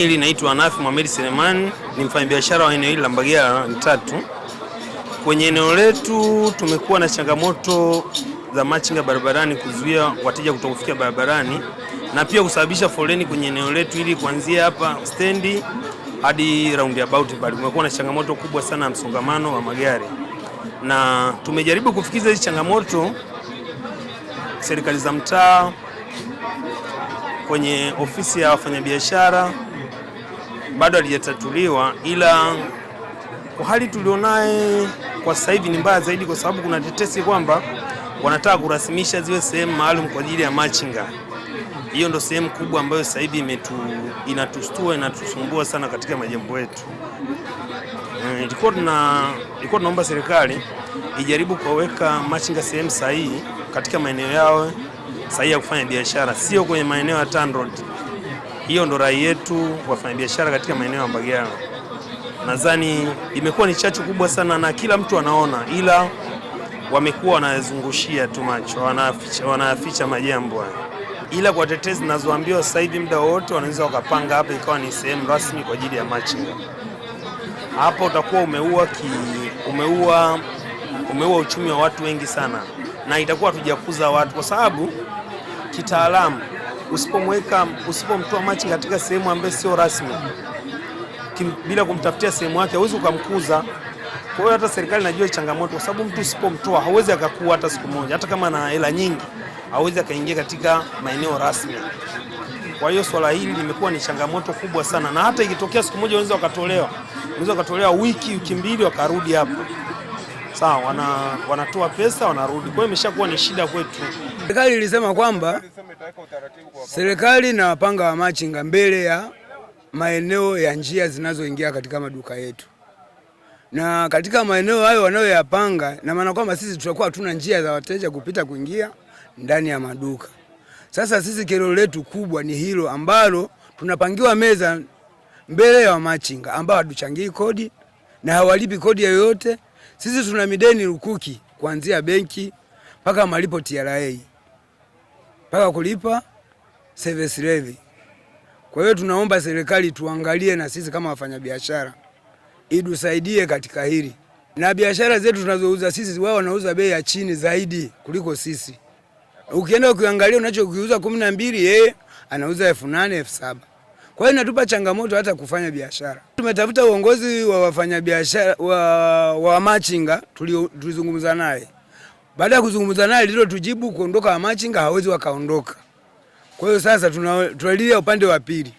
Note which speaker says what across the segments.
Speaker 1: Hili naitwa Nafi Mohamed Selemani, ni mfanyabiashara wa eneo hili la Mbagala Tatu. Kwenye eneo letu tumekuwa na changamoto za machinga barabarani kuzuia wateja kutokufikia barabarani na pia kusababisha foleni kwenye eneo letu ili kuanzia hapa stendi hadi roundabout bali kumekuwa na changamoto kubwa sana ya msongamano wa magari. Na tumejaribu kufikiza hizi changamoto serikali za mtaa, kwenye ofisi ya wafanyabiashara bado halijatatuliwa, ila kwa hali tulionaye kwa sasa hivi ni mbaya zaidi, kwa sababu kuna tetesi kwamba wanataka kurasimisha ziwe sehemu maalum kwa ajili ya machinga. Hiyo ndo sehemu kubwa ambayo sasa hivi inatustua, inatusumbua sana katika majimbo yetu. Ilikuwa tunaomba serikali ijaribu kuweka machinga sehemu sahihi katika maeneo yao sahihi ya kufanya biashara, sio kwenye maeneo ya TANROAD. Hiyo ndo rai yetu wafanya biashara katika maeneo ya Mbagala. Nadhani imekuwa ni chachu kubwa sana na kila mtu anaona, ila wamekuwa wanazungushia tu macho, wanaficha majambo. Ila kwa tetezi zinazoambiwa sasa hivi muda wote wanaweza wakapanga hapa ikawa ni sehemu rasmi kwa ajili ya machinga. Hapo utakuwa umeua uchumi wa watu wengi sana, na itakuwa tujakuza watu, kwa sababu kitaalamu usipomtoa machinga katika sehemu ambayo sio rasmi bila kumtafutia sehemu yake huwezi ukamkuza. Kwa hiyo hata serikali najua changamoto, kwa sababu mtu usipomtoa hawezi akakua hata siku moja, hata kama ana hela nyingi hawezi akaingia katika maeneo rasmi. Kwa hiyo swala hili limekuwa ni changamoto kubwa sana, na hata ikitokea siku moja wanaweza wakatolewa wiki mbili wakarudi hapo. Sawa, wanatoa pesa wanarudi. Kwa hiyo imeshakuwa ni shida kwetu.
Speaker 2: Serikali ilisema kwamba serikali na wapanga wa machinga mbele ya maeneo ya njia zinazoingia katika maduka yetu, na katika maeneo hayo wanayoyapanga, na maana kwamba sisi tutakuwa hatuna njia za wateja kupita kuingia ndani ya maduka. Sasa sisi kero letu kubwa ni hilo ambalo tunapangiwa meza mbele ya machinga ambao hatuchangii kodi na hawalipi kodi yoyote. Sisi tuna mideni rukuki kuanzia benki mpaka malipo TRA mpaka kulipa service levy. Kwa hiyo tunaomba serikali tuangalie na sisi kama wafanyabiashara itusaidie katika hili. Na biashara zetu tunazouza sisi, wao wanauza bei ya chini zaidi kuliko sisi. Ukienda ukiangalia unachokiuza 12, yeye anauza 8,000 7,000. Kwa hiyo inatupa changamoto hata kufanya biashara. Tumetafuta uongozi wa wafanyabiashara wa machinga, tulizungumza naye. Baada ya kuzungumza naye ndilo tujibu kuondoka wa machinga hawezi wakaondoka. Kwa hiyo sasa tunalilia upande wa pili,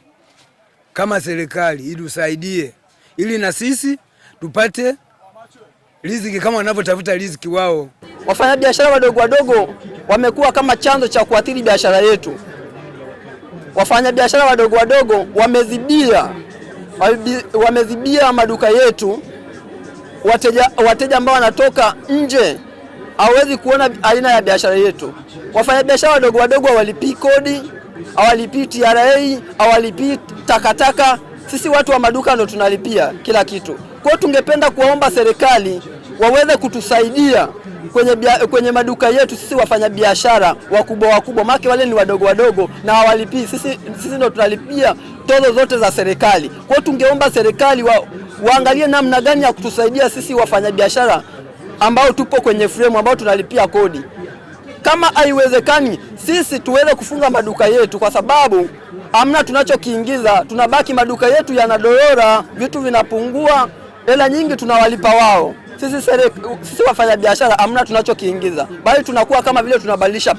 Speaker 2: kama serikali itusaidie ili na sisi tupate riziki kama wanavyotafuta riziki wao.
Speaker 3: Wafanyabiashara wadogo wamekuwa kama chanzo cha kuathiri biashara yetu. Wafanyabiashara wadogo wamezibia maduka yetu. Wateja ambao wanatoka nje hawezi kuona aina ya biashara yetu. Wafanyabiashara wadogo hawalipi kodi, hawalipi TRA, hawalipi takataka. Sisi watu wa maduka ndo tunalipia kila kitu. Kwa hiyo tungependa kuomba serikali waweze kutusaidia kwenye maduka yetu sisi wafanyabiashara wakubwa, maana wale ni wadogo na hawalipi. Sisi ndo tunalipia tozo zote za serikali. Kwa hiyo tungeomba serikali waangalie namna gani ya kutusaidia sisi wafanyabiashara ambao tupo kwenye frame ambao tunalipia kodi. Kama haiwezekani sisi tuweze kufunga maduka yetu, kwa sababu hamna tunachokiingiza, tunabaki maduka yetu yanadorora, vitu vinapungua, hela nyingi tunawalipa wao. Sisi wafanyabiashara hamna tunachokiingiza, bali tunakuwa kama vile tunabadilisha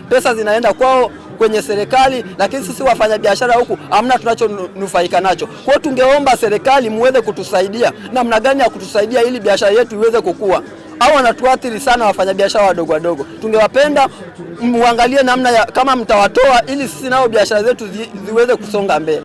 Speaker 3: pesa zinaenda kwao kwenye serikali, lakini sisi wafanyabiashara huku hamna tunachonufaika nacho. Kwa hiyo tungeomba serikali muweze kutusaidia namna gani ya kutusaidia ili biashara yetu iweze kukua. Au wanatuathiri sana wafanyabiashara wadogo. Tungewapenda muangalie namna ya kama mtawatoa ili sisi nao biashara zetu ziweze kusonga mbele.